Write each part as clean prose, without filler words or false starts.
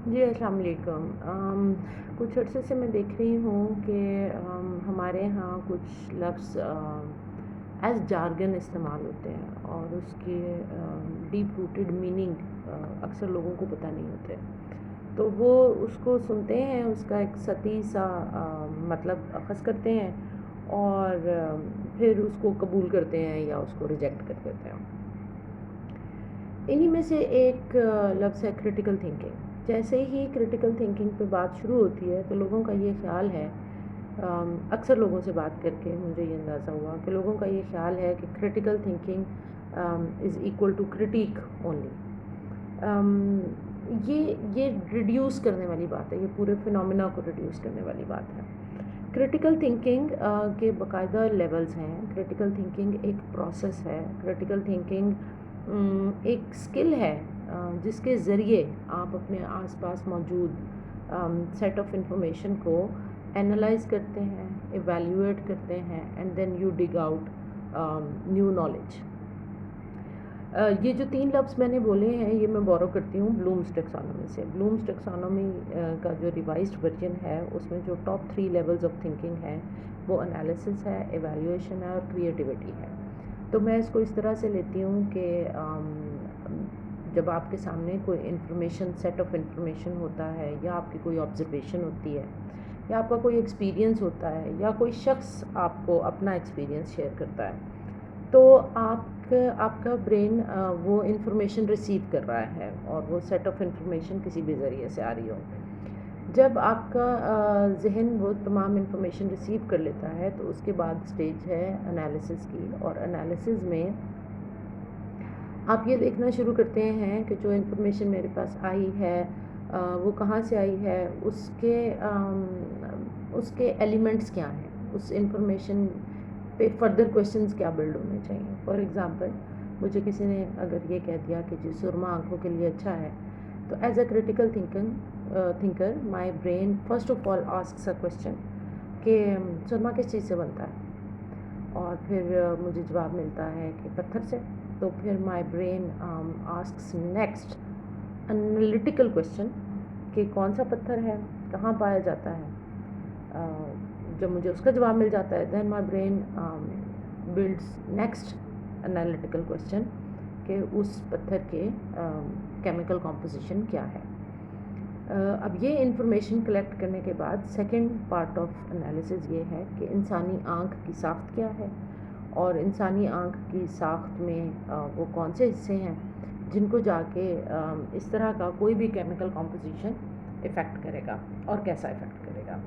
جی السلام علیکم۔ کچھ عرصے سے میں دیکھ رہی ہوں کہ ہمارے یہاں کچھ لفظ ایز جارگن استعمال ہوتے ہیں اور اس کے ڈیپ روٹڈ میننگ اکثر لوگوں کو پتہ نہیں ہوتے، تو وہ اس کو سنتے ہیں، اس کا ایک سطحی سا مطلب اخذ کرتے ہیں اور پھر اس کو قبول کرتے ہیں یا اس کو ریجیکٹ کر دیتے ہیں۔ انہی میں سے ایک لفظ ہے کریٹیکل تھنکنگ۔ جیسے ہی کریٹیکل تھنکنگ پہ بات شروع ہوتی ہے تو لوگوں کا یہ خیال ہے، اکثر لوگوں سے بات کر کے مجھے یہ اندازہ ہوا کہ لوگوں کا یہ خیال ہے کہ critical thinking is equal to critique only. یہ ریڈیوس کرنے والی بات ہے، یہ پورے فنومینا کو ریڈیوس کرنے والی بات ہے۔ کریٹیکل تھنکنگ کے باقاعدہ لیولز ہیں۔ کریٹیکل تھنکنگ ایک پروسیس ہے۔ کریٹیکل تھنکنگ ایک اسکل ہے جس کے ذریعے آپ اپنے آس پاس موجود سیٹ آف انفارمیشن کو اینالائز کرتے ہیں، ایویلیویٹ کرتے ہیں، and then you dig out new knowledge. یہ جو تین لفظ میں نے بولے ہیں یہ میں بورو کرتی ہوں بلومز ٹیکسانومی سے۔ بلومز ٹیکسانومی کا جو ریوائزڈ ورژن ہے اس میں جو ٹاپ 3 لیولز آف تھنکنگ ہیں وہ انالیسس ہے، ایویلیویشن ہے اور کریٹیوٹی ہے۔ تو میں اس کو اس طرح سے لیتی ہوں کہ جب آپ کے سامنے کوئی انفارمیشن، سیٹ آف انفارمیشن ہوتا ہے، یا آپ کی کوئی آبزرویشن ہوتی ہے، یا آپ کا کوئی ایکسپیرینس ہوتا ہے، یا کوئی شخص آپ کو اپنا ایکسپیرینس شیئر کرتا ہے، تو آپ کا برین وہ انفارمیشن ریسیو کر رہا ہے اور وہ سیٹ آف انفارمیشن کسی بھی ذریعے سے آ رہی ہو۔ جب آپ کا ذہن وہ تمام انفارمیشن ریسیو کر لیتا ہے تو اس کے بعد سٹیج ہے انالیسس کی، اور انالیسس میں آپ یہ دیکھنا شروع کرتے ہیں کہ جو انفارمیشن میرے پاس آئی ہے وہ کہاں سے آئی ہے، اس کے ایلیمنٹس کیا ہیں، اس انفارمیشن پہ فردر کویشچنز کیا بلڈ ہونے چاہیے۔ فار ایگزامپل مجھے کسی نے اگر یہ کہہ دیا کہ جی سرما آنکھوں کے لیے اچھا ہے، تو as a critical thinker my brain first of all asks a question کہ سرما کس چیز سے بنتا ہے، اور پھر مجھے جواب ملتا ہے کہ پتھر سے۔ تو پھر my brain asks next analytical question کہ کون سا پتھر ہے، کہاں پایا جاتا ہے۔ جب مجھے اس کا جواب مل جاتا ہے then my brain builds next analytical question کہ اس پتھر کے کیمیکل کمپوزیشن کیا ہے۔ اب یہ انفارمیشن کلیکٹ کرنے کے بعد سیکنڈ پارٹ آف انالیسز یہ ہے کہ انسانی آنکھ کی ساخت کیا ہے، اور انسانی آنکھ کی ساخت میں وہ کون سے حصے ہیں جن کو جا کے اس طرح کا کوئی بھی کیمیکل کمپوزیشن افیکٹ کرے گا اور کیسا افیکٹ کرے گا۔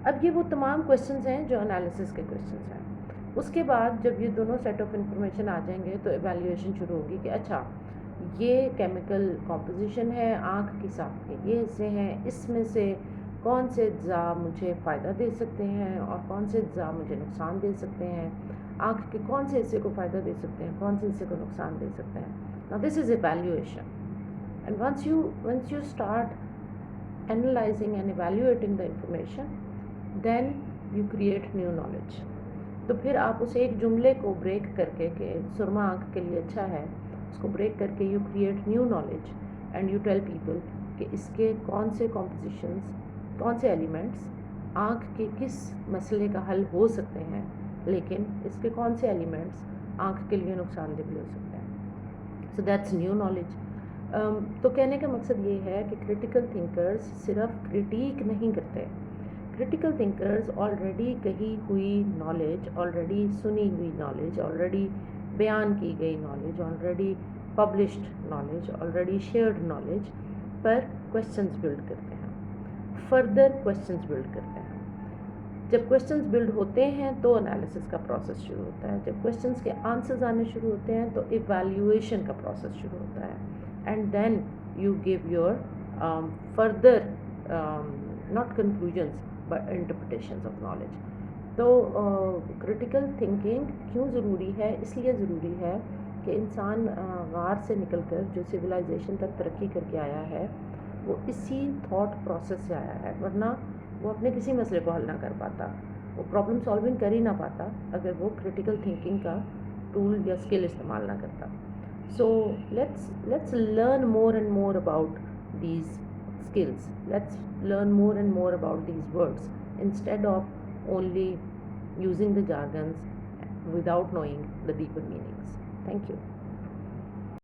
اب یہ وہ تمام کویشچنز ہیں جو انالیسس کے کویشچنز ہیں۔ اس کے بعد جب یہ دونوں سیٹ آف انفارمیشن آ جائیں گے تو ایویلیویشن شروع ہوگی کہ اچھا یہ کیمیکل کمپوزیشن ہے، آنکھ کی ساخت کے یہ حصے ہیں، اس میں سے کون سے اجزاء مجھے فائدہ دے سکتے ہیں اور کون سے اجزاء مجھے نقصان دے سکتے ہیں، آنکھ کے کون سے حصے کو فائدہ دے سکتے ہیں، کون سے حصے کو نقصان دے سکتے ہیں۔ Now this is evaluation, and once you start analyzing and evaluating the information, then you create new knowledge۔ تو پھر آپ اس ایک جملے کو بریک کر کے کہ سرما آنکھ کے لیے اچھا ہے، اس کو بریک کر کے you create new knowledge and you tell people کہ اس کے کون سے کمپوزیشنز، کون سے ایلیمنٹس آنکھ کے کس مسئلے کا حل ہو سکتے ہیں، لیکن اس کے کون سے ایلیمنٹس آنکھ کے لیے نقصان دہ بھی ہو سکتے ہیں۔ So that's new knowledge. تو کہنے کا مقصد یہ ہے کہ کریٹیکل تھنکرز صرف کریٹیک نہیں کرتے، کریٹیکل تھنکرز آلریڈی کہی ہوئی نالج، آلریڈی سنی ہوئی نالج، آلریڈی بیان کی گئی knowledge, already published knowledge, already shared knowledge پر کویشچنز بلڈ کرتے ہیں، فردر کویشچنز بلڈ کرتے ہیں۔ جب کویشچنز بلڈ ہوتے ہیں تو انالیسس کا پروسیس شروع ہوتا ہے۔ جب کویشچنز کے آنسرز آنے شروع ہوتے ہیں تو ایویلیویشن کا پروسیس شروع ہوتا ہے، and then you give your further not conclusions but interpretations of knowledge. تو کریٹیکل تھنکنگ کیوں ضروری ہے؟ اس لیے ضروری ہے کہ انسان غار سے نکل کر جو سویلائزیشن تک ترقی کر کے آیا ہے وہ اسی تھاٹ پروسیس سے آیا ہے، ورنہ وہ اپنے کسی مسئلے کو حل نہ کر پاتا، وہ پرابلم سالونگ کر ہی نہ پاتا اگر وہ کریٹیکل تھنکنگ کا ٹول یا اسکل استعمال نہ کرتا۔ So let's learn more and more about these skills. Let's learn more and more about these words instead of only using the jargons without knowing the deeper meanings. Thank you.